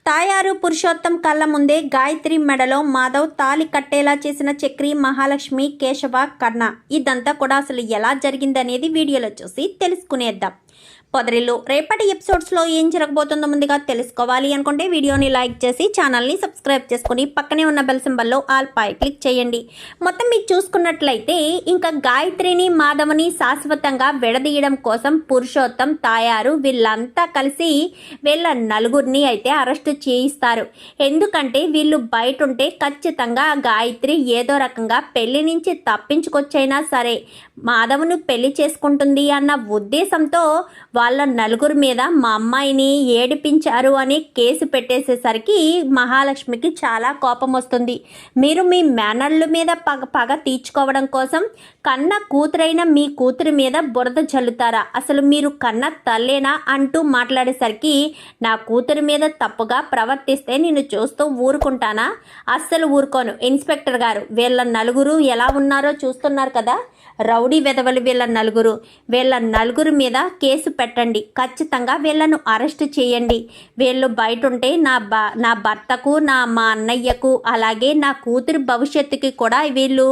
తాయారు పురుషోత్తం కళ్ళ ముందే గాయత్రి మెడలో మాధవ్ తాలి కట్టేలా చేసిన చక్రి, మహాలక్ష్మి, కేశవ, కర్ణ ఇదంతా కూడా అసలు ఎలా జరిగిందనేది వీడియోలో చూసి తెలుసుకునేద్దాం. పొదరిల్లు రేపటి ఎపిసోడ్స్లో ఏం జరగబోతుందో ముందుగా తెలుసుకోవాలి అనుకుంటే వీడియోని లైక్ చేసి ఛానల్ని సబ్స్క్రైబ్ చేసుకుని పక్కనే ఉన్న బెల్ సింబల్లో ఆల్ పై క్లిక్ చేయండి. మొత్తం మీరు చూసుకున్నట్లయితే ఇంకా గాయత్రిని, మాధవ్ని శాశ్వతంగా విడదీయడం కోసం పురుషోత్తం, తాయారు వీళ్ళంతా కలిసి వీళ్ళ నలుగురిని అయితే అరెస్టు చేయిస్తారు. ఎందుకంటే వీళ్ళు బయట ఉంటే ఖచ్చితంగా గాయత్రి ఏదో రకంగా పెళ్లి నుంచి తప్పించుకొచ్చైనా సరే మాధవ్ను పెళ్లి చేసుకుంటుంది అన్న ఉద్దేశంతో వాళ్ళ నలుగురి మీద మా అమ్మాయిని ఏడిపించారు అని కేసు పెట్టేసేసరికి మహాలక్ష్మికి చాలా కోపం వస్తుంది. మీరు మీ మేనర్ల మీద పగ తీర్చుకోవడం కోసం కన్న కూతురైన మీ కూతురి మీద బురద చల్లుతారా? అసలు మీరు కన్న తల్లేనా అంటూ మాట్లాడేసరికి నా కూతురి మీద తప్పుగా ప్రవర్తిస్తే నేను చూస్తూ ఊరుకుంటానా? అస్సలు ఊరుకోను. ఇన్స్పెక్టర్ గారు, వీళ్ళ నలుగురు ఎలా ఉన్నారో చూస్తున్నారు కదా, రౌడీ వెధవలు వీళ్ళ నలుగురు మీద కేసు పెట్టండి. ఖచ్చితంగా వీళ్ళను అరెస్ట్ చేయండి. వీళ్ళు బయట ఉంటే నా భర్తకు, మా అన్నయ్యకు, అలాగే నా కూతురి భవిష్యత్తుకి కూడా వీళ్ళు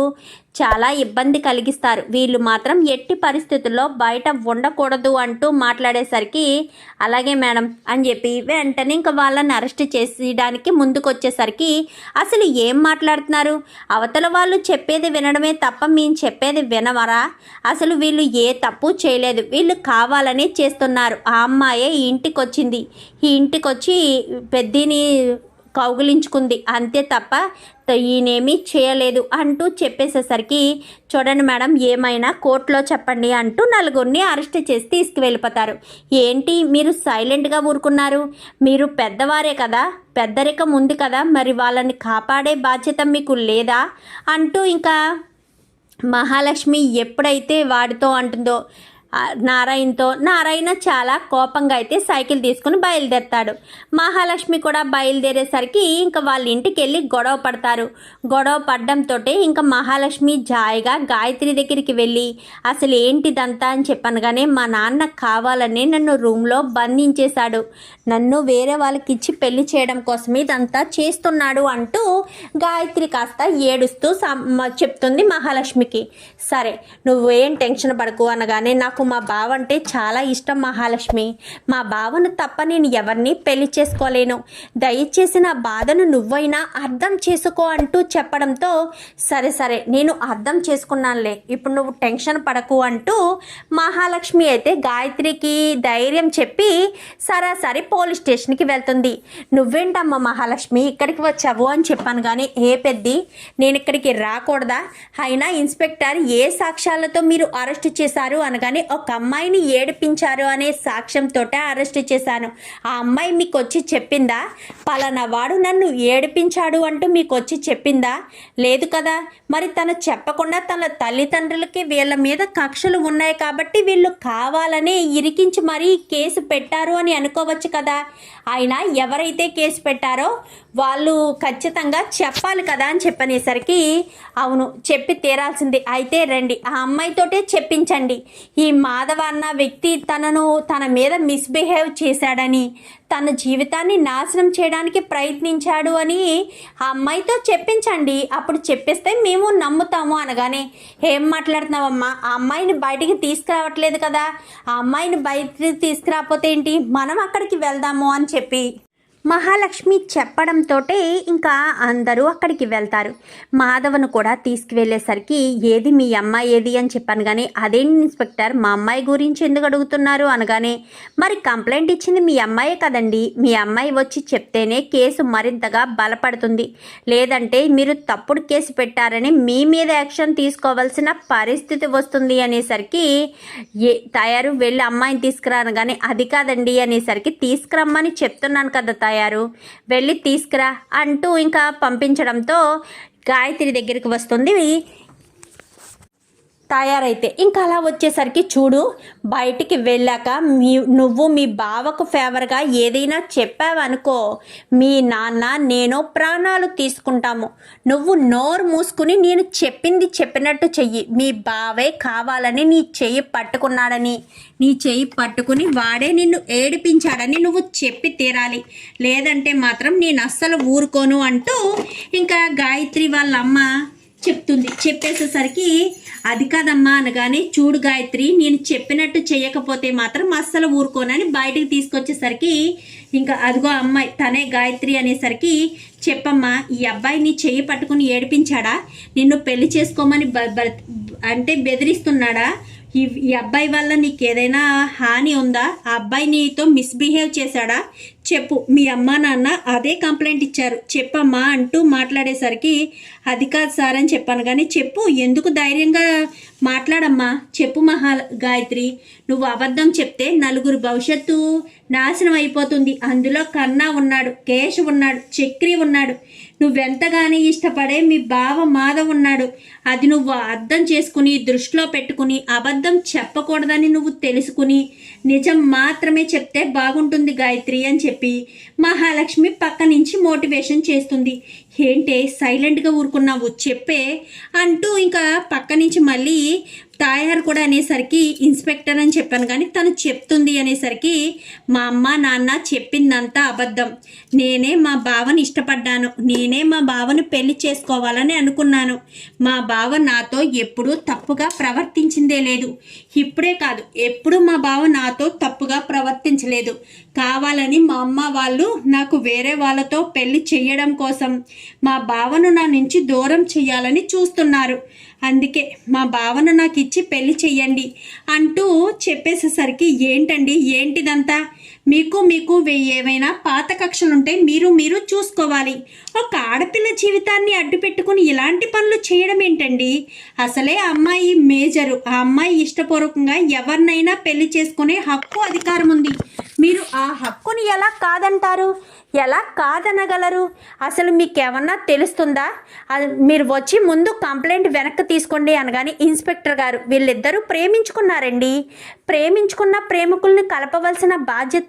చాలా ఇబ్బంది కలిగిస్తారు. వీళ్ళు మాత్రం ఎట్టి పరిస్థితుల్లో బయట ఉండకూడదు అంటూ మాట్లాడేసరికి అలాగే మేడం అని చెప్పి వెంటనే ఇంకా వాళ్ళని అరెస్ట్ చేసేయడానికి ముందుకొచ్చేసరికి అసలు ఏం మాట్లాడుతున్నారు? అవతల వాళ్ళు చెప్పేది వినడమే తప్ప మేము చెప్పేది వినవరా? అసలు వీళ్ళు ఏ తప్పు చేయలేదు, వీళ్ళు కావాలని చేస్తున్నారు. ఆ అమ్మాయే ఇంటికి వచ్చింది, ఈ ఇంటికి వచ్చి పెద్దిని కౌగిలించుకుంది అంతే తప్ప ఈయనేమీ చేయలేదు అంటూ చెప్పేసేసరికి చూడండి మేడం, ఏమైనా కోర్టులో చెప్పండి అంటూ నలుగురిని అరెస్ట్ చేసి తీసుకువెళ్ళిపోతారు. ఏంటి మీరు సైలెంట్గా ఊరుకున్నారు? మీరు పెద్దవారే కదా, పెద్దరికం ఉంది కదా, మరి వాళ్ళని కాపాడే బాధ్యత మీకు లేదా అంటూ ఇంకా మహాలక్ష్మి ఎప్పుడైతే వాడితో అంటుందో నారాయణ చాలా కోపంగా అయితే సైకిల్ తీసుకుని బయలుదేరుతాడు. మహాలక్ష్మి కూడా బయలుదేరేసరికి ఇంకా వాళ్ళ ఇంటికి వెళ్ళి గొడవ పడతారు. గొడవ పడడంతో ఇంకా మహాలక్ష్మి జాయిగా గాయత్రి దగ్గరికి వెళ్ళి అసలు ఏంటిదంతా అని చెప్పనగానే మా నాన్న కావాలని నన్ను రూమ్లో బంధించేశాడు, నన్ను వేరే వాళ్ళకి ఇచ్చి పెళ్లి చేయడం కోసం ఇదంతా చేస్తున్నాడు అంటూ గాయత్రి కాస్త ఏడుస్తూ చెప్తుంది మహాలక్ష్మికి. సరే నువ్వేం టెన్షన్ పడకు అనగానే నాకు మా బావ అంటే చాలా ఇష్టం మహాలక్ష్మి, మా బావను తప్ప నేను ఎవరిని పెళ్లి చేసుకోలేను, దయచేసి నా బాధను నువ్వైనా అర్థం చేసుకో అంటూ చెప్పడంతో సరే నేను అర్థం చేసుకున్నానులే, ఇప్పుడు నువ్వు టెన్షన్ పడకు అంటూ మహాలక్ష్మి అయితే గాయత్రికి ధైర్యం చెప్పి సరాసరి పోలీస్ స్టేషన్కి వెళ్తుంది. నువ్వేంటమ్మా మహాలక్ష్మి ఇక్కడికి వచ్చావు అని చెప్పాను కానీ ఏ పెద్ది నేను ఇక్కడికి రాకూడదా? అయినా ఇన్స్పెక్టర్ ఏ సాక్ష్యాలతో మీరు అరెస్ట్ చేశారు అనగానే ఒక అమ్మాయిని ఏడిపించారు అనే సాక్ష్యంతో అరెస్ట్ చేశాను. ఆ అమ్మాయి మీకు వచ్చి చెప్పిందా పలానా వాడు నన్ను ఏడిపించాడు అంటూ మీకు వచ్చి చెప్పిందా? లేదు కదా. మరి తను చెప్పకుండా తన తల్లిదండ్రులకి వీళ్ళ మీద కక్షలు ఉన్నాయి కాబట్టి వీళ్ళు కావాలనే ఇరికించి మరీ కేసు పెట్టారు అని అనుకోవచ్చు కదా. ఆయన ఎవరైతే కేసు పెట్టారో వాళ్ళు ఖచ్చితంగా చెప్పాలి కదా అని చెప్పనేసరికి అవును చెప్పి తీరాల్సింది, అయితే రండి ఆ అమ్మాయితోటే చెప్పించండి. ఈ మాధవ అన్న వ్యక్తి తన మీద మిస్బిహేవ్ చేశాడని, తన జీవితాన్ని నాశనం చేయడానికి ప్రయత్నించాడు అని ఆ అమ్మాయితో చెప్పించండి, అప్పుడు చెప్పేస్తే మేము నమ్ముతాము అనగానే ఏం మాట్లాడుతున్నావమ్మా, ఆ అమ్మాయిని బయటికి తీసుకురావట్లేదు కదా, ఆ అమ్మాయిని బయటికి తీసుకురాకపోతే ఏంటి, మనం అక్కడికి వెళ్దాము అని చెప్పి మహాలక్ష్మి చెప్పడంతో ఇంకా అందరూ అక్కడికి వెళ్తారు. మాధవను కూడా తీసుకువెళ్ళేసరికి ఏది మీ అమ్మాయి ఏది అని చెప్పాను కానీ అదేంటి ఇన్స్పెక్టర్ మా అమ్మాయి గురించి ఎందుకు అడుగుతున్నారు అనగానే మరి కంప్లైంట్ ఇచ్చింది మీ అమ్మాయే కదండి, మీ అమ్మాయి వచ్చి చెప్తేనే కేసు మరింతగా బలపడుతుంది, లేదంటే మీరు తప్పుడు కేసు పెట్టారని మీ మీద యాక్షన్ తీసుకోవాల్సిన పరిస్థితి వస్తుంది అనేసరికి తయారు వెళ్ళి అమ్మాయిని తీసుకురాను కానీ అది కాదండి అనేసరికి తీసుకురమ్మని చెప్తున్నాను కదా తయారు వెళ్ళి తీసుకురా అంటూ ఇంకా పంపించడంతో గాయత్రి దగ్గరికి వస్తుంది తయారైతే ఇంకా అలా వచ్చేసరికి చూడు, బయటికి వెళ్ళాక నువ్వు మీ బావకు ఫేవర్గా ఏదైనా చెప్పావనుకో, మీ నాన్న నేను ప్రాణాలు తీసుకుంటాము. నువ్వు నోరు మూసుకుని నేను చెప్పింది చెప్పినట్టు చెయ్యి. మీ బావే కావాలని నీ చెయ్యి పట్టుకున్నాడని, నీ చెయ్యి పట్టుకుని వాడే నిన్ను ఏడిపించాడని నువ్వు చెప్పి తీరాలి. లేదంటే మాత్రం నేను అస్సలు ఊరుకోను అంటూ ఇంకా గాయత్రి వాళ్ళ అమ్మ చెప్తుంది. చెప్పేసేసరికి అది కాదమ్మా అనగానే, చూడు గాయత్రి, నేను చెప్పినట్టు చేయకపోతే మాత్రం అస్సలు ఊరుకోనని బయటకు తీసుకొచ్చేసరికి ఇంకా అదిగో అమ్మాయి తనే గాయత్రి అనేసరికి, చెప్పమ్మా, ఈ అబ్బాయి నీ చెయ్యి పట్టుకుని ఏడిపించాడా? నిన్ను పెళ్లి చేసుకోమని అంటే బెదిరిస్తున్నాడా? ఈ అబ్బాయి వల్ల నీకు ఏదైనా హాని ఉందా? ఆ అబ్బాయి నీతో మిస్బిహేవ్ చేశాడా? చెప్పు, మీ అమ్మా నాన్న అదే కంప్లైంట్ ఇచ్చారు, చెప్పమ్మా అంటూ మాట్లాడేసరికి, అది కాదు సార్ అని చెప్పాను. కానీ చెప్పు, ఎందుకు ధైర్యంగా మాట్లాడమ్మా, చెప్పు గాయత్రి. నువ్వు అబద్ధం చెప్తే నలుగురు భవిష్యత్తు నాశనం అయిపోతుంది. అందులో కన్నా ఉన్నాడు, కేశవ్ ఉన్నాడు, చక్రి ఉన్నాడు, నువ్వెంతగానో ఇష్టపడే మీ బావ మాధవ్ ఉన్నాడు. అది నువ్వు అర్థం చేసుకుని దృష్టిలో పెట్టుకుని అబద్ధం చెప్పకూడదని నువ్వు తెలుసుకుని నిజం మాత్రమే చెప్తే బాగుంటుంది గాయత్రి అని చెప్పి మహాలక్ష్మి పక్క నుంచి మోటివేషన్ చేస్తుంది. ఏంటే సైలెంట్గా ఊరుకున్నావు, చెప్పే అంటూ ఇంకా పక్క నుంచి మళ్ళీ తాయారు కూడా అనేసరికి, ఇన్స్పెక్టర్ అని చెప్పాను కానీ తను చెప్తుంది అనేసరికి, మా అమ్మ నాన్న చెప్పిందంతా అబద్ధం. నేనే మా బావని ఇష్టపడ్డాను, నేనే మా బావను పెళ్లి చేసుకోవాలని అనుకున్నాను. మా బావ నాతో ఎప్పుడూ తప్పుగా ప్రవర్తించిందే లేదు. ఇప్పుడే కాదు, ఎప్పుడు మా బావ నాతో తప్పుగా ప్రవర్తించలేదు. కావాలని మా అమ్మ వాళ్ళు నాకు వేరే వాళ్ళతో పెళ్లి చెయ్యడం కోసం మా బావను నా నుంచి దూరం చెయ్యాలని చూస్తున్నారు. అందుకే మా బావను నాకు ఇచ్చి పెళ్లి చెయ్యండి అంటూ చెప్పేసేసరికి, ఏంటండి ఏంటిదంతా? మీకు ఏవైనా పాత కక్షలుంటే మీరు చూసుకోవాలి. ఒక ఆడపిల్ల జీవితాన్ని అడ్డు పెట్టుకుని ఇలాంటి పనులు చేయడం ఏంటండి? అసలే అమ్మాయి మేజరు, ఆ అమ్మాయి ఇష్టపూర్వకంగా ఎవరినైనా పెళ్లి చేసుకునే హక్కు అధికారం ఉంది. మీరు ఆ హక్కుని ఎలా కాదంటారు? ఎలా కాదనగలరు? అసలు మీకేమన్నా తెలుస్తుందా? మీరు వచ్చి ముందు కంప్లైంట్ వెనక్కి తీసుకోండి అనగానే, ఇన్స్పెక్టర్ గారు, వీళ్ళిద్దరూ ప్రేమించుకున్నారండి. ప్రేమించుకున్న ప్రేమికుల్ని కలపవలసిన బాధ్యత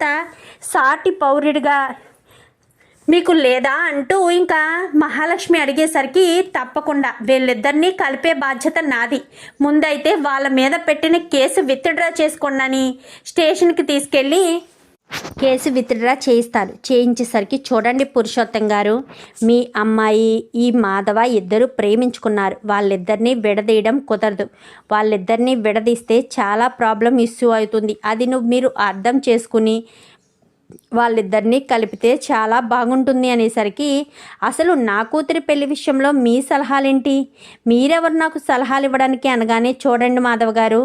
సాటి పౌరుడిగా మీకు లేదా అంటూ ఇంకా మహాలక్ష్మి అడిగేసరికి, తప్పకుండా వీళ్ళిద్దరినీ కలిపే బాధ్యత నాది. ముందైతే వాళ్ళ మీద పెట్టిన కేసు విత్డ్రా చేసుకోండి స్టేషన్కి తీసుకెళ్ళి కేసు విత్డ్రా చేయిస్తారు. చేయించేసరికి, చూడండి పురుషోత్తం గారు, మీ అమ్మాయి ఈ మాధవ ఇద్దరు ప్రేమించుకున్నారు. వాళ్ళిద్దరినీ విడదీయడం కుదరదు. వాళ్ళిద్దరినీ విడదీస్తే చాలా ప్రాబ్లం ఇష్యూ అవుతుంది. అది మీరు అర్థం చేసుకుని వాళ్ళిద్దరినీ కలిపితే చాలా బాగుంటుంది అనేసరికి, అసలు నా కూతురి పెళ్లి విషయంలో మీ సలహాలేంటి? మీరెవరు నాకు సలహాలు ఇవ్వడానికి అనగానే, చూడండి మాధవ్ గారు,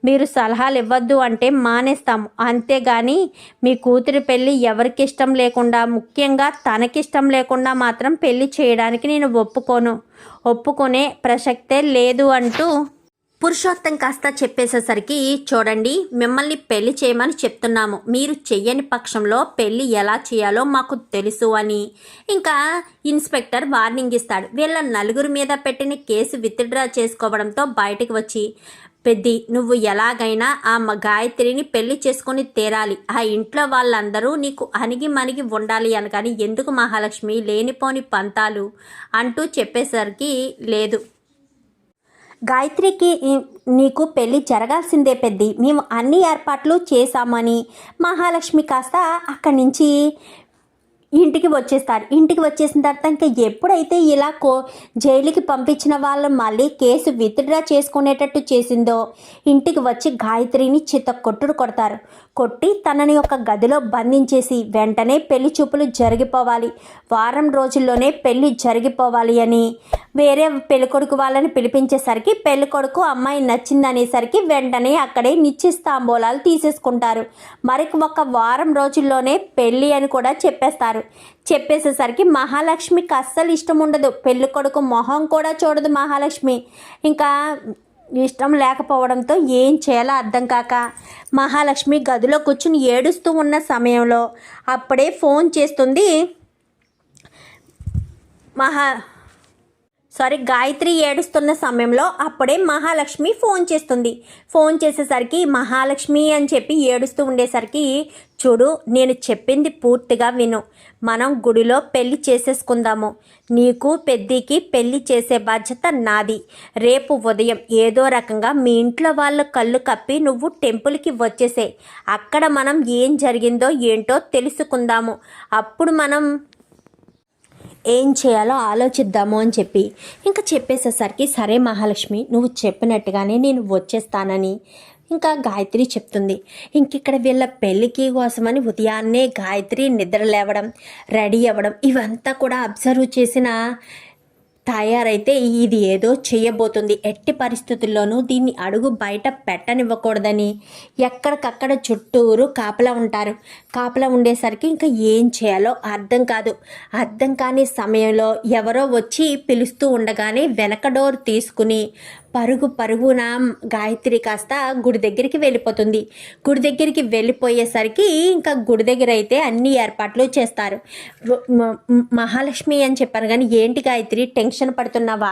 మీరు సలహాలు ఇవ్వద్దు అంటే మానేస్తాము. అంతేగాని మీ కూతురి పెళ్ళి ఎవరికి ఇష్టం లేకుండా, ముఖ్యంగా తనకిష్టం లేకుండా మాత్రం పెళ్లి చేయడానికి నేను ఒప్పుకునే ప్రసక్తే లేదు అంటూ పురుషోత్తం కాస్త చెప్పేసేసరికి, చూడండి, మిమ్మల్ని పెళ్లి చేయమని చెప్తున్నాము, మీరు చెయ్యని పక్షంలో పెళ్లి ఎలా చేయాలో మాకు తెలుసు అని ఇంకా ఇన్స్పెక్టర్ వార్నింగ్ ఇస్తాడు. వీళ్ళ నలుగురు మీద పెట్టిన కేసు విత్డ్రా చేసుకోవడంతో బయటకు వచ్చి, పెద్ది, నువ్వు ఎలాగైనా ఆ గాయత్రిని పెళ్లి చేసుకొని తీరాలి. ఆ ఇంట్లో వాళ్ళందరూ నీకు అణిగి మణిగి ఉండాలి అనగాని, ఎందుకు మహాలక్ష్మి లేనిపోని పంతాలు అంటూ చెప్పేసరికి, లేదు, గాయత్రికి నీకు పెళ్ళి జరగాల్సిందే పెద్ది, మేము అన్ని ఏర్పాట్లు చేశామని మహాలక్ష్మి కాస్త అక్కడి నుంచి ఇంటికి వచ్చేస్తారు. ఇంటికి వచ్చేసిన తర్వాత ఇంకా ఎప్పుడైతే ఇలా జైలుకి పంపించిన వాళ్ళు మళ్ళీ కేసు విత్డ్రా చేసుకునేటట్టు చేసిందో, ఇంటికి వచ్చి గాయత్రిని కొడతారు. కొట్టి తనని ఒక గదిలో బంధించేసి వెంటనే పెళ్లి చూపులు జరిగిపోవాలి, వారం రోజుల్లోనే పెళ్లి జరిగిపోవాలి అని వేరే పెళ్ళికొడుకు వాళ్ళని పిలిపించేసరికి, పెళ్ళికొడుకు అమ్మాయి నచ్చిందనేసరికి వెంటనే అక్కడే నిశ్చితాంబూలాలు తీసేసుకుంటారు. మరి ఒక వారం రోజుల్లోనే పెళ్ళి అని కూడా చెప్పేసేసరికి మహాలక్ష్మికి అస్సలు ఇష్టం ఉండదు. పెళ్ళికొడుకు మొహం కూడా చూడదు మహాలక్ష్మి. ఇంకా ఇష్టం లేకపోవడంతో ఏం చేయాలో అర్థం కాక మహాలక్ష్మి గదిలో కూర్చుని ఏడుస్తూ ఉన్న సమయంలో అప్పుడే ఫోన్ చేస్తుంది గాయత్రి ఏడుస్తున్న సమయంలో అప్పుడే మహాలక్ష్మి ఫోన్ చేస్తుంది. ఫోన్ చేసేసరికి మహాలక్ష్మి అని చెప్పి ఏడుస్తూ ఉండేసరికి, చూడు నేను చెప్పింది పూర్తిగా విను, మనం గుడిలో పెళ్లి చేసేసుకుందాము. నీకు పెద్దికి పెళ్లి చేసే బాధ్యత నాది. రేపు ఉదయం ఏదో రకంగా మీ ఇంట్లో వాళ్ళ కళ్ళు కప్పి నువ్వు టెంపుల్కి వచ్చేసే. అక్కడ మనం ఏం జరిగిందో ఏంటో తెలుసుకుందాము. అప్పుడు మనం ఏం చేయాలో ఆలోచిద్దాము అని చెప్పి ఇంకా చెప్పేసేసరికి, సరే మహాలక్ష్మి నువ్వు చెప్పినట్టుగానే నేను వచ్చేస్తానని ఇంకా గాయత్రి చెప్తుంది. ఇంకిక్కడ వీళ్ళ పెళ్ళికి కోసమని ఉదయాన్నే గాయత్రి నిద్ర లేవడం, రెడీ అవ్వడం ఇవంతా కూడా అబ్జర్వ్ చేసిన తయారైతే ఇది ఏదో చేయబోతుంది, ఎట్టి పరిస్థితుల్లోనూ దీన్ని అడుగు బయట పెట్టనివ్వకూడదని ఎక్కడికక్కడ చుట్టూరు కాపలా ఉంటారు. కాపలా ఉండేసరికి ఇంకా ఏం చేయాలో అర్థం కాని సమయంలో ఎవరో వచ్చి పిలుస్తూ ఉండగానే వెనక డోర్ తీసుకుని పరుగున గాయత్రి కాస్త గుడి దగ్గరికి వెళ్ళిపోతుంది. గుడి దగ్గరికి వెళ్ళిపోయేసరికి ఇంకా గుడి దగ్గర అయితే అన్ని ఏర్పాట్లు చేస్తారు. మహాలక్ష్మి అని చెప్పారు కానీ, ఏంటి గాయత్రి టెన్షన్ పడుతున్నావా?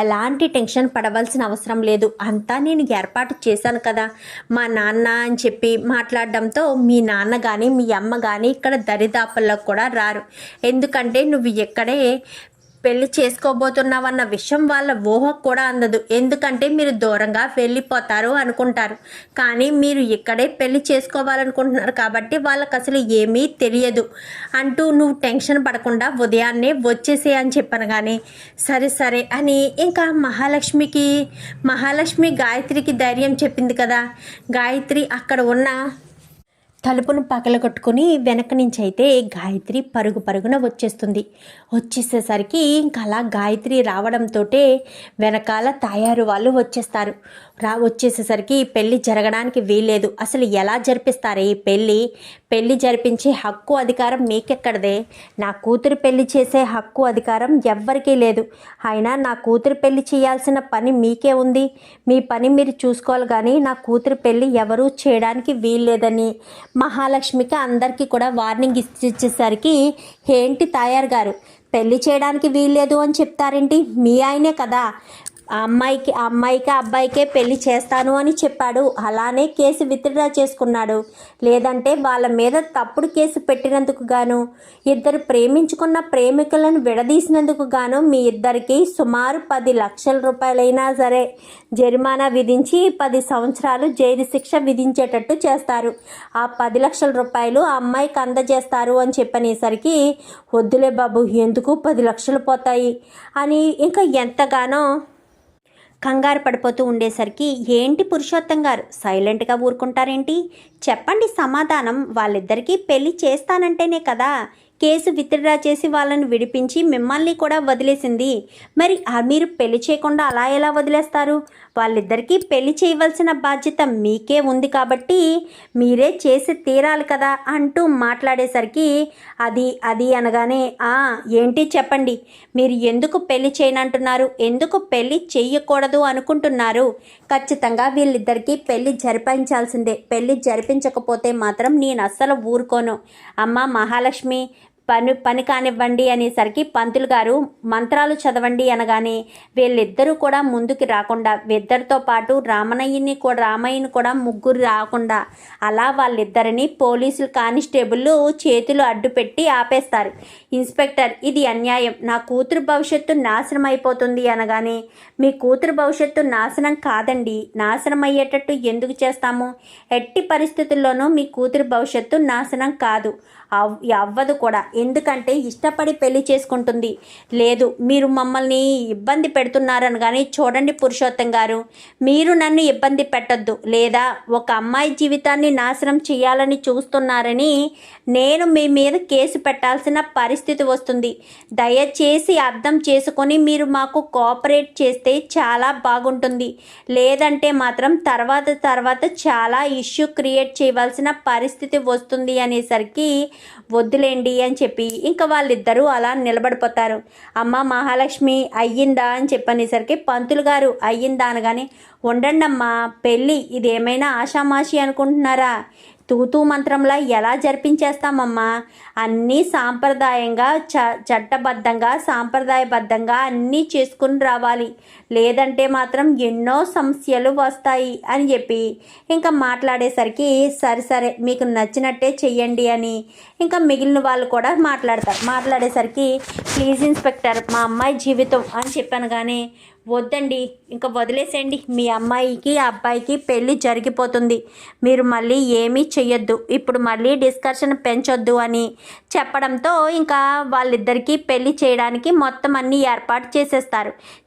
ఎలాంటి టెన్షన్ పడవలసిన అవసరం లేదు, అంతా నేను ఏర్పాటు చేశాను కదా. మా నాన్న అని చెప్పి మాట్లాడడంతో మీ నాన్న కానీ మీ అమ్మ కానీ ఇక్కడ దరిదాపుల్లో కూడా రారు. ఎందుకంటే నువ్వు ఎక్కడే పెళ్లి చేసుకోబోతున్నావన్న విషయం వాళ్ళ ఊహకు కూడా అందదు. ఎందుకంటే మీరు దూరంగా వెళ్ళిపోతారు అనుకుంటారు, కానీ మీరు ఇక్కడే పెళ్లి చేసుకోవాలనుకుంటున్నారు కాబట్టి వాళ్ళకి అసలు ఏమీ తెలియదు అంటూ నువ్వు టెన్షన్ పడకుండా ఉదయాన్నే వచ్చేసే అని చెప్పాను. కానీ సరే అని ఇంకా మహాలక్ష్మి గాయత్రికి ధైర్యం చెప్పింది కదా. గాయత్రి అక్కడ ఉన్న తలుపును పగలగొట్టుకుని వెనక నుంచి అయితే గాయత్రి పరుగున వచ్చేసేసరికి ఇంకా అలా గాయత్రి రావడంతో వెనకాల తయారు వాళ్ళు వచ్చేస్తారు. వచ్చేసేసరికి పెళ్ళి జరగడానికి వీల్లేదు. అసలు ఎలా జరిపిస్తారు ఈ పెళ్ళి జరిపించే హక్కు అధికారం మీకెక్కడదే? నా కూతురు పెళ్లి చేసే హక్కు అధికారం ఎవ్వరికీ లేదు. అయినా నా కూతురు పెళ్లి చేయాల్సిన పని మీకే ఉంది. మీ పని మీరు చూసుకోవాలి, కానీ నా కూతురు పెళ్లి ఎవరూ చేయడానికి వీల్లేదని మహాలక్ష్మికి అందరికీ కూడా వార్నింగ్ ఇచ్చేసరికి, ఏంటి తాయారు గారు పెళ్లి చేయడానికి వీల్లేదు అని చెప్తారేంటి? మీ ఆయనే కదా అమ్మాయికి అబ్బాయికే పెళ్లి చేస్తాను అని చెప్పాడు. అలానే కేసు విత్డ్రా చేసుకున్నాడు. లేదంటే వాళ్ళ మీద తప్పుడు కేసు పెట్టినందుకు గాను, ఇద్దరు ప్రేమించుకున్న ప్రేమికులను విడదీసినందుకు గాను మీ ఇద్దరికి సుమారు 10 లక్షల రూపాయలైనా సరే జరిమానా విధించి 10 సంవత్సరాలు జైలు శిక్ష విధించేటట్టు చేస్తారు. ఆ 10 లక్షల రూపాయలు ఆ అమ్మాయికి అందజేస్తారు అని చెప్పనేసరికి, వద్దులే బాబు ఎందుకు 10 లక్షలు పోతాయి అని ఇంకా ఎంతగానో కంగారు పడిపోతూ ఉండేసరికి, ఏంటి పురుషోత్తం గారు సైలెంట్గా ఊరుకుంటారేంటి? చెప్పండి సమాధానం. వాళ్ళిద్దరికీ పెళ్లి చేస్తానంటేనే కదా కేసు విత్డ్రా చేసి వాళ్ళని విడిపించి మిమ్మల్ని కూడా వదిలేసింది. మరి మీరు పెళ్లి చేయకుండా అలా ఎలా వదిలేస్తారు? వాళ్ళిద్దరికీ పెళ్లి చేయవలసిన బాధ్యత మీకే ఉంది కాబట్టి మీరే చేసి తీరాలి కదా అంటూ మాట్లాడేసరికి, అది అనగానే, ఏంటి చెప్పండి, మీరు ఎందుకు పెళ్లి చేయనంటున్నారు? ఎందుకు పెళ్లి చెయ్యకూడదు అనుకుంటున్నారు? ఖచ్చితంగా వీళ్ళిద్దరికీ పెళ్లి జరిపించాల్సిందే. పెళ్లి జరిపించకపోతే మాత్రం నేను అస్సలు ఊరుకోను. అమ్మ మహాలక్ష్మి పని కానివ్వండి అనేసరికి, పంతులు గారు మంత్రాలు చదవండి అనగానే వీళ్ళిద్దరూ కూడా ముందుకు రాకుండా, ఇద్దరితో పాటు రామయ్యని కూడా ముగ్గురు రాకుండా అలా వాళ్ళిద్దరిని పోలీసులు కానిస్టేబుల్ చేతులు అడ్డుపెట్టి ఆపేస్తారు. ఇన్స్పెక్టర్ ఇది అన్యాయం, నా కూతురు భవిష్యత్తు నాశనం అయిపోతుంది అనగానే, మీ కూతురు భవిష్యత్తు నాశనం కాదండి, నాశనం అయ్యేటట్టు ఎందుకు చేస్తాము? ఎట్టి పరిస్థితుల్లోనూ మీ కూతురు భవిష్యత్తు నాశనం కాదు, అవ్వదు కూడా. ఎందుకంటే ఇష్టపడి పెళ్లి చేసుకుంటుంది. లేదు మీరు మమ్మల్ని ఇబ్బంది పెడుతున్నారని కానీ, చూడండి పురుషోత్తం గారు మీరు నన్ను ఇబ్బంది పెట్టొద్దు, లేదా ఒక అమ్మాయి జీవితాన్ని నాశనం చేయాలని చూస్తున్నారని నేను మీ మీద కేసు పెట్టాల్సిన పరిస్థితి వస్తుంది. దయచేసి అర్థం చేసుకొని మీరు మాకు కోఆపరేట్ చేస్తే చాలా బాగుంటుంది. లేదంటే మాత్రం తర్వాత చాలా ఇష్యూ క్రియేట్ చేయవలసిన పరిస్థితి వస్తుంది అనేసరికి, వద్దులేండి అని చెప్పి ఇంకా వాళ్ళిద్దరూ అలా నిలబడిపోతారు. అమ్మ మహాలక్ష్మి అయ్యిందా అని చెప్పనేసరికి, పంతులు గారు అయ్యిందా అనగానే, ఉండండమ్మా పెళ్ళి ఇదేమైనా ఆషామాషి అనుకుంటున్నారా? తూతూ మంత్రంలా ఎలా జరిపించేస్తామమ్మా? అన్నీ సాంప్రదాయంగా చట్టబద్ధంగా సాంప్రదాయబద్ధంగా అన్నీ చేసుకుని రావాలి, లేదంటే మాత్రం ఎన్నో సమస్యలు వస్తాయి అని చెప్పి ఇంకా మాట్లాడేసరికి సరే మీకు నచ్చినట్టే చెయ్యండి అని ఇంకా మిగిలిన వాళ్ళు కూడా మాట్లాడేసరికి ప్లీజ్ ఇన్స్పెక్టర్ మా అమ్మాయి జీవితం అని చెప్పాను. కానీ వద్దండి, ఇంకా వదిలేసేయండి, మీ అమ్మాయికి అబ్బాయికి పెళ్ళి జరిగిపోతుంది, మీరు మళ్ళీ ఏమీ చెయ్యొద్దు, ఇప్పుడు మళ్ళీ డిస్కషన్ పెంచొద్దు అని చెప్పడంతో ఇంకా వాళ్ళిద్దరికీ పెళ్ళి చేయడానికి మొత్తం అన్నీ ఏర్పాటు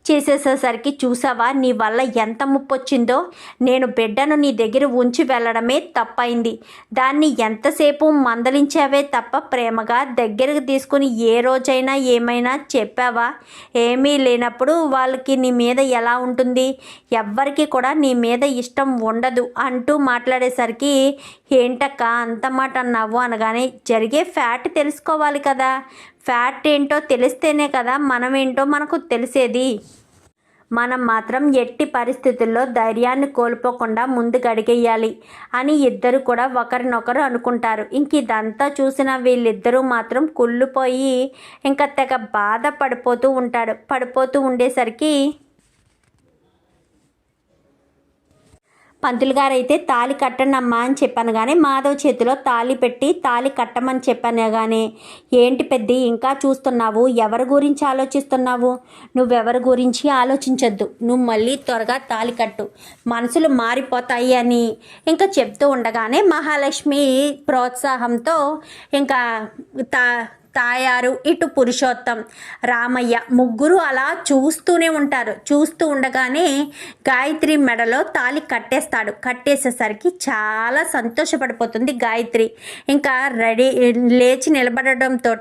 చేసేసరికి చూసావా నీ వల్ల ఎంత ముప్పు వచ్చిందో, నేను బిడ్డను నీ దగ్గర ఉంచి వెళ్ళడమే తప్పైంది, దాన్ని ఎంతసేపు మందలించావే తప్ప ప్రేమగా దగ్గరకు తీసుకుని ఏ రోజైనా ఏమైనా చెప్పావా? ఏమీ లేనప్పుడు వాళ్ళకి నీ మీద ఎలా ఉంటుంది, ఎవ్వరికి కూడా నీ మీద ఇష్టం ఉండదు అంటూ మాట్లాడేసరికి ఏంటక్క అంత మాట అన్నావు అనగానే జరిగే ఫ్యాట్ తెలుసుకోవాలి కదా, ఫ్యాట్ ఏంటో తెలిస్తేనే కదా మనం ఏంటో మనకు తెలిసేది, మనం మాత్రం ఎట్టి పరిస్థితుల్లో ధైర్యాన్ని కోల్పోకుండా ముందుకు అడిగేయాలి అని ఇద్దరు కూడా ఒకరినొకరు అనుకుంటారు. ఇంక ఇదంతా చూసిన వీళ్ళిద్దరూ మాత్రం కుళ్ళిపోయి ఇంకా తెగ బాధ పడిపోతూ ఉండేసరికి పంతులు గారు అయితే తాళి కట్టండి అమ్మా అని చెప్పాను. కానీ మాధవ్ చేతిలో తాళి పెట్టి తాళి కట్టమని చెప్పాను. కానీ ఏంటి పెద్ద ఇంకా చూస్తున్నావు, ఎవరి గురించి ఆలోచిస్తున్నావు, నువ్వెవరి గురించి ఆలోచించొద్దు, నువ్వు మళ్ళీ త్వరగా తాళి కట్టు, మనసులు మారిపోతాయి అని ఇంకా చెప్తూ ఉండగానే మహాలక్ష్మి ప్రోత్సాహంతో ఇంకా తాయారు ఇటు పురుషోత్తం రామయ్య ముగ్గురు అలా చూస్తూనే ఉంటారు. చూస్తూ ఉండగానే గాయత్రి మెడలో తాళి కట్టేసేసరికి చాలా సంతోషపడిపోతుంది గాయత్రి. ఇంకా లేచి నిలబడడంతో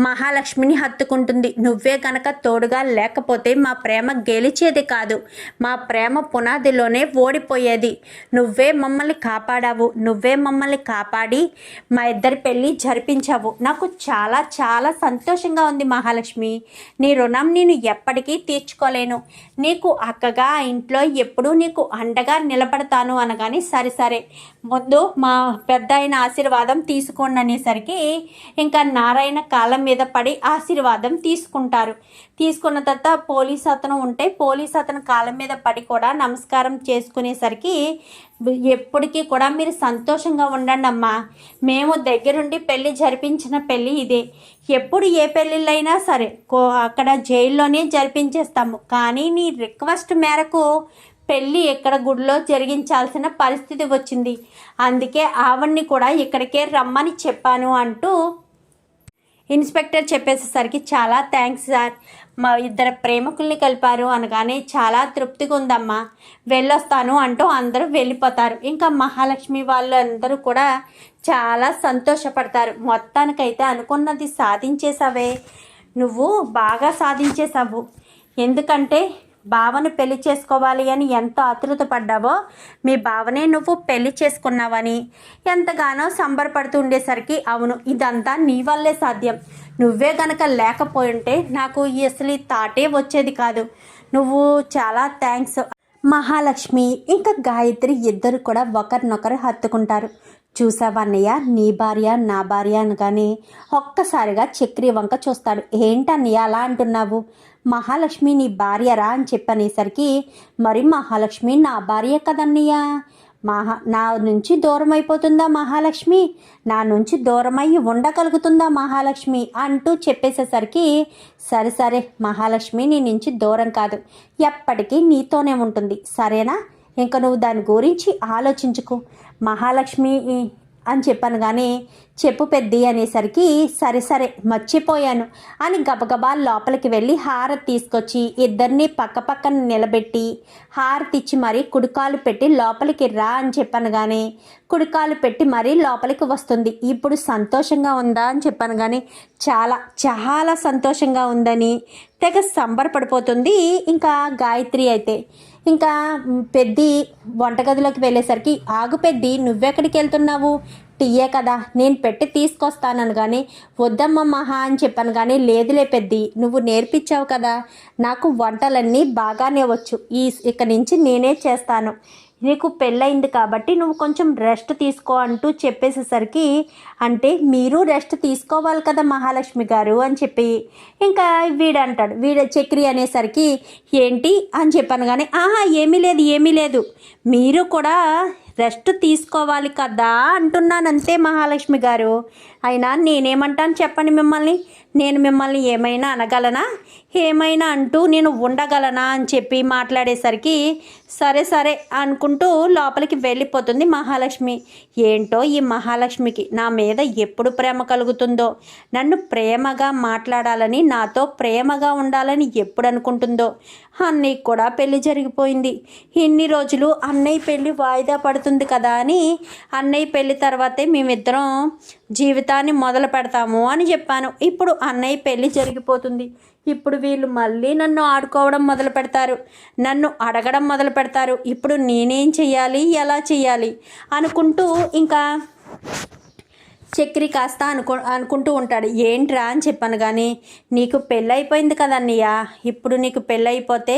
మహాలక్ష్మిని హత్తుకుంటుంది. నువ్వే కనుక తోడుగా లేకపోతే మా ప్రేమ గెలిచేది కాదు, మా ప్రేమ పునాదిలోనే ఓడిపోయేది, నువ్వే మమ్మల్ని కాపాడావు, నువ్వే మమ్మల్ని కాపాడి మా ఇద్దరి పెళ్ళి జరిపించావు, నాకు చాలా చాలా సంతోషంగా ఉంది మహాలక్ష్మి, నీ రుణం నేను ఎప్పటికీ తీర్చుకోలేను, నీకు అక్కగా ఇంట్లో ఎప్పుడూ నీకు అండగా నిలబడతాను అనగానే సరే ముందు మా పెద్ద అయిన ఆశీర్వాదం తీసుకోండి అనేసరికి ఇంకా నారాయణ కాళ్ళ మీద పడి ఆశీర్వాదం తీసుకున్న తర్వాత పోలీస్ అతను కాళ్ళ మీద పడి కూడా నమస్కారం చేసుకునేసరికి ఎప్పటికీ కూడా మీరు సంతోషంగా ఉండండి అమ్మా, మేము దగ్గరుండి పెళ్ళి జరిపించిన పెళ్ళి ఇదే, ఎప్పుడు ఏ పెళ్ళిళ్ళైనా సరే అక్కడ జైల్లోనే జరిపించేస్తాము, కానీ నీ రిక్వెస్ట్ మేరకు పెళ్ళి ఎక్కడ గుడిలో జరిగించాల్సిన పరిస్థితి వచ్చింది, అందుకే ఆవిడ్ని కూడా ఇక్కడికే రమ్మని చెప్పాను అంటూ ఇన్స్పెక్టర్ చెప్పేసేసరికి చాలా థ్యాంక్స్ సార్, మా ఇద్దరు ప్రేమికుల్ని కలిపారు అనగానే చాలా తృప్తిగా ఉందమ్మా, వెళ్ళొస్తాను అంటూ అందరూ వెళ్ళిపోతారు. ఇంకా మహాలక్ష్మి వాళ్ళు అందరూ కూడా చాలా సంతోషపడతారు. మొత్తానికైతే అనుకున్నది సాధించేసావే, నువ్వు బాగా సాధించేసావు, ఎందుకంటే బావను పెళ్లి చేసుకోవాలి అని ఎంత ఆతృత పడ్డావో మీ బావనే నువ్వు పెళ్లి చేసుకున్నావని ఎంతగానో సంబరపడుతూ ఉండేసరికి అవును ఇదంతా నీ వల్లే సాధ్యం, నువ్వే గనక లేకపోయింటే నాకు అసలు ఈ తాటే వచ్చేది కాదు, నువ్వు చాలా థ్యాంక్స్. మహాలక్ష్మి ఇంకా గాయత్రి ఇద్దరు కూడా ఒకరినొకరు హత్తుకుంటారు. చూసావన్నయ్య నీ భార్య నా భార్య అనగానే ఒక్కసారిగా చక్రి వంక చూస్తాడు. ఏంటన్నయ్య అలా అంటున్నావు, మహాలక్ష్మి నీ భార్యరా అని చెప్పనేసరికి మరి మహాలక్ష్మి నా భార్య కదన్నయ్య, నా నుంచి దూరం అయిపోతుందా మహాలక్ష్మి, నా నుంచి దూరమయ్యి ఉండగలుగుతుందా మహాలక్ష్మి అంటూ చెప్పేసేసరికి సరే మహాలక్ష్మి నీ నుంచి దూరం కాదు, ఎప్పటికీ నీతోనే ఉంటుంది, సరేనా, ఇంకా నువ్వు దాని గురించి ఆలోచించుకో మహాలక్ష్మి అని చెప్పాను. కానీ చెప్పు పెద్ది అనేసరికి సరే మర్చిపోయాను అని గబగబా లోపలికి వెళ్ళి హారతి తీసుకొచ్చి ఇద్దరిని పక్కపక్కన నిలబెట్టి హారతి ఇచ్చి మరీ కుడికాలు పెట్టి లోపలికి రా అని చెప్పాను. కానీ కుడికాలు పెట్టి మరీ లోపలికి వస్తుంది. ఇప్పుడు సంతోషంగా ఉందా అని చెప్పాను. కానీ చాలా చాలా సంతోషంగా ఉందని తెగ సంబరపడిపోతుంది. ఇంకా గాయత్రి అయితే ఇంకా పెద్ది వంటగదిలోకి వెళ్ళేసరికి ఆగు పెద్ది, నువ్వెక్కడికి వెళ్తున్నావు, టీయే కదా నేను పెట్టి తీసుకొస్తానని కానీ వద్దమ్మ మహా అని చెప్పాను. కానీ లేదులే పెద్ది, నువ్వు నేర్పించావు కదా, నాకు వంటలన్నీ బాగానే వచ్చు, ఇక నుంచి నేనే చేస్తాను, నీకు పెళ్ళయింది కాబట్టి నువ్వు కొంచెం రెస్ట్ తీసుకో అంటూ చెప్పేసేసరికి, అంటే మీరు రెస్ట్ తీసుకోవాలి కదా మహాలక్ష్మి గారు అని చెప్పి ఇంకా వీడు చక్రి అనేసరికి ఏంటి అని చెప్పాను. కానీ ఏమీ లేదు మీరు కూడా రెస్ట్ తీసుకోవాలి కదా అంటున్నానంతే మహాలక్ష్మి గారు. అయినా నేనేమంటాను చెప్పండి మిమ్మల్ని, నేను మిమ్మల్ని ఏమైనా అనగలనా, ఏమైనా అంటూ నేను ఉండగలనా అని చెప్పి మాట్లాడేసరికి సరే అనుకుంటూ లోపలికి వెళ్ళిపోతుంది మహాలక్ష్మి. ఏంటో ఈ మహాలక్ష్మికి నా మీద ఎప్పుడు ప్రేమ కలుగుతుందో, నన్ను ప్రేమగా మాట్లాడాలని, నాతో ప్రేమగా ఉండాలని ఎప్పుడు అనుకుంటుందో. అన్నయ్య కూడా పెళ్లి జరిగిపోయింది. ఇన్ని రోజులు అన్నయ్య పెళ్లి వాయిదా పడుతుంది కదా అని అన్నయ్య పెళ్లి తర్వాతే మేమిద్దరం జీవితాన్ని మొదలు పెడతాము అని చెప్పాను. ఇప్పుడు అన్నయ్య పెళ్లి జరిగిపోతుంది. ఇప్పుడు వీళ్ళు మళ్ళీ నన్ను ఆడుకోవడం మొదలు పెడతారు, నన్ను అడగడం మొదలు పెడతారు. ఇప్పుడు నేనేం చెయ్యాలి, ఎలా చెయ్యాలి అనుకుంటూ ఇంకా చక్రి కాస్త అనుకుంటూ ఉంటాడు. ఏంట్రా అని చెప్పాను. కానీ నీకు పెళ్ళైపోయింది కదా అన్నయ్య, ఇప్పుడు నీకు పెళ్ళైపోతే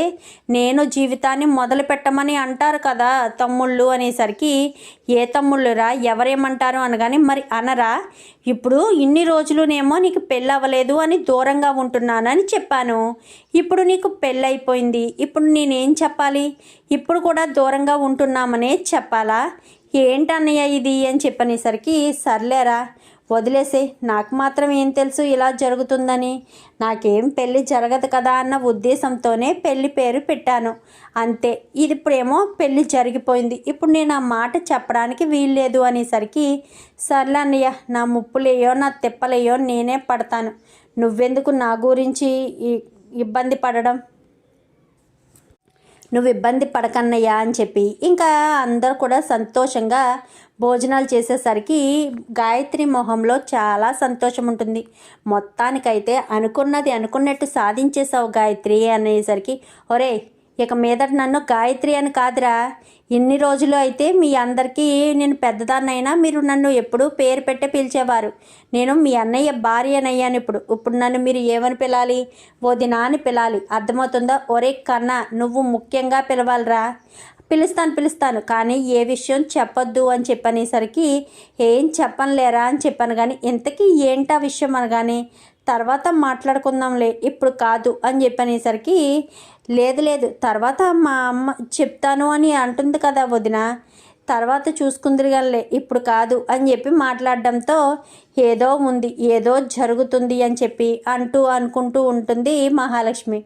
నేను జీవితాన్ని మొదలు పెట్టమని అంటారు కదా తమ్ముళ్ళు అనేసరికి, ఏ తమ్ముళ్ళురా, ఎవరేమంటారు అనగానే, మరి అనరా, ఇప్పుడు ఇన్ని రోజులునేమో నీకు పెళ్ళి అవ్వలేదు అని దూరంగా ఉంటున్నానని చెప్పాను. ఇప్పుడు నీకు పెళ్ళైపోయింది, ఇప్పుడు నేనేం చెప్పాలి, ఇప్పుడు కూడా దూరంగా ఉంటున్నామనే చెప్పాలా, ఏంటన్నయ్య ఇది అని చెప్పనేసరికి, సర్లేరా వదిలేసే, నాకు మాత్రం ఏం తెలుసు ఇలా జరుగుతుందని, నాకేం పెళ్ళి జరగదు కదా అన్న ఉద్దేశంతోనే పెళ్ళి పేరు పెట్టాను అంతే. ఇది ఇప్పుడేమో పెళ్ళి జరిగిపోయింది, ఇప్పుడు నేను ఆ మాట చెప్పడానికి వీల్లేదు అనేసరికి, సర్లే అన్నయ్య, నా ముప్పులేయో నా తిప్పలేయో నేనే పడతాను, నువ్వెందుకు నా గురించి ఇబ్బంది పడడం, నువ్వు ఇబ్బంది పడకన్నయ్యా అని చెప్పి ఇంకా అందరూ కూడా సంతోషంగా భోజనాలు చేసేసరికి గాయత్రి మొహంలో చాలా సంతోషం ఉంటుంది. మొత్తానికైతే అనుకున్నది అనుకున్నట్టు సాధించేసావు గాయత్రి అనేసరికి, ఒరే ఇక మీదట నన్ను గాయత్రి అని కాదురా, ఇన్ని రోజులు అయితే మీ అందరికీ నేను పెద్దదాన్నైనా మీరు నన్ను ఎప్పుడూ పేరు పెట్టే పిలిచేవారు, నేను మీ అన్నయ్య భార్యనయ్యాను. ఇప్పుడు నన్ను మీరు ఏమని పిలాలి, వదినా అని పిలాలి, అర్థమవుతుందా? ఒరే కన్నా నువ్వు ముఖ్యంగా పిలవాలిరా. పిలుస్తాను కానీ ఏ విషయం చెప్పొద్దు అని చెప్పనేసరికి, ఏం చెప్పనులేరా అని చెప్పాను. కానీ ఇంతకీ ఏంటా విషయం అనగానే, తర్వాత మాట్లాడుకుందాంలే ఇప్పుడు కాదు అని చెప్పనేసరికి, లేదు తర్వాత మా అమ్మ చెప్తాను అని అంటుంది కదా వదిన, తర్వాత చూసుకుందిరిగానే ఇప్పుడు కాదు అని చెప్పి మాట్లాడడంతో, ఏదో ఉంది ఏదో జరుగుతుంది అని చెప్పి అనుకుంటూ ఉంటుంది మహాలక్ష్మి.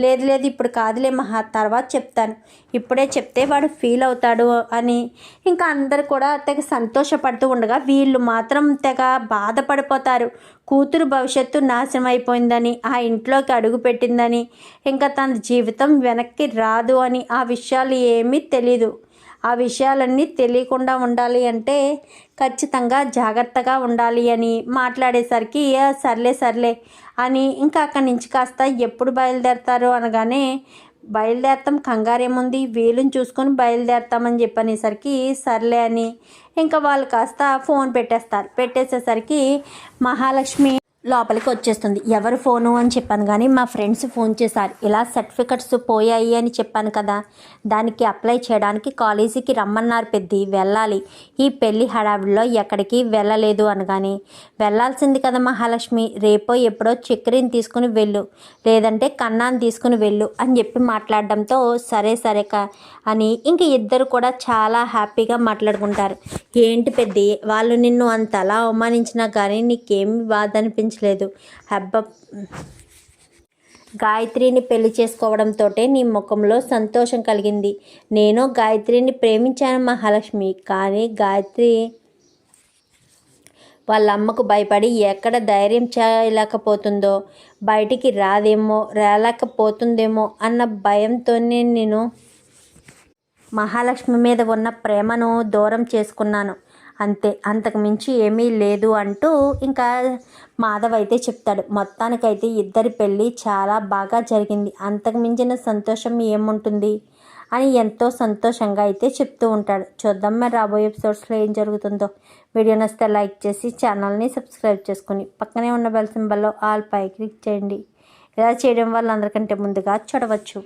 లేదు ఇప్పుడు కాదులే తర్వాత చెప్తాను, ఇప్పుడే చెప్తే వాడు ఫీల్ అవుతాడు అని ఇంకా అందరు కూడా తెగ సంతోషపడుతూ ఉండగా వీళ్ళు మాత్రం తెగ బాధపడిపోతారు. కూతురు భవిష్యత్తు నాశనం అయిపోయిందని, ఆ ఇంట్లోకి అడుగు పెట్టిందని, ఇంకా తన జీవితం వెనక్కి రాదు అని, ఆ విషయాలు ఏమీ తెలీదు. ఆ విషయాలన్నీ తెలియకుండా ఉండాలి అంటే ఖచ్చితంగా జాగ్రత్తగా ఉండాలి అని మాట్లాడేసరికి, సర్లే అని ఇంకా అక్కడి నుంచి కాస్త ఎప్పుడు బయలుదేరతారు అనగానే, బయలుదేరతాం కంగారేముంది, వీలుని చూసుకొని బయలుదేరతామని చెప్పనేసరికి సర్లే అని ఇంకా వాళ్ళు కాస్త ఫోన్ పెట్టేసేసరికి మహాలక్ష్మి లోపలికి వచ్చేస్తుంది. ఎవరు ఫోను అని చెప్పాను. కానీ మా ఫ్రెండ్స్ ఫోన్ చేశారు, ఇలా సర్టిఫికెట్స్ పోయాయి అని చెప్పాను కదా, దానికి అప్లై చేయడానికి కాలేజీకి రమ్మన్నారు పెద్ది, వెళ్ళాలి, ఈ పెళ్ళి హడావిడిలో ఎక్కడికి వెళ్ళలేదు అనగానే, వెళ్ళాల్సింది కదా మహాలక్ష్మి, రేపో ఎప్పుడో చక్రిని తీసుకుని వెళ్ళు, లేదంటే కన్నాన్ని తీసుకుని వెళ్ళు అని చెప్పి మాట్లాడడంతో, సరే అని ఇంక ఇద్దరు కూడా చాలా హ్యాపీగా మాట్లాడుకుంటారు. ఏంటి పెద్ది, వాళ్ళు నిన్ను అంతలా అవమానించినా కానీ నీకేమి బాధ అనిపించలేదు, హబ్బ గాయత్రిని పెళ్లి చేసుకోవడంతో నీ ముఖంలో సంతోషం కలిగింది. నేను గాయత్రిని ప్రేమించాను మహాలక్ష్మి, కానీ గాయత్రి వాళ్ళ అమ్మకు భయపడి ఎక్కడ ధైర్యం చేయలేకపోతుందో, బయటికి రాలేకపోతుందేమో అన్న భయంతోనే నేను మహాలక్ష్మి మీద ఉన్న ప్రేమను దూరం చేసుకున్నాను అంతే, అంతకు మించి ఏమీ లేదు అంటూ ఇంకా మాధవ్ అయితే చెప్తాడు. మొత్తానికైతే ఇద్దరి పెళ్ళి చాలా బాగా జరిగింది, అంతకు మించిన సంతోషం ఏముంటుంది అని ఎంతో సంతోషంగా అయితే చెప్తూ ఉంటాడు. చూద్దాం మరి రాబోయే ఎపిసోడ్స్లో ఏం జరుగుతుందో. వీడియో నచ్చితే లైక్ చేసి ఛానల్ని సబ్స్క్రైబ్ చేసుకుని పక్కనే ఉన్న బెల్ సింబల్లో ఆల్ పై క్లిక్ చేయండి. ఇలా చేయడం వల్ల అందరికంటే ముందుగా చూడవచ్చు.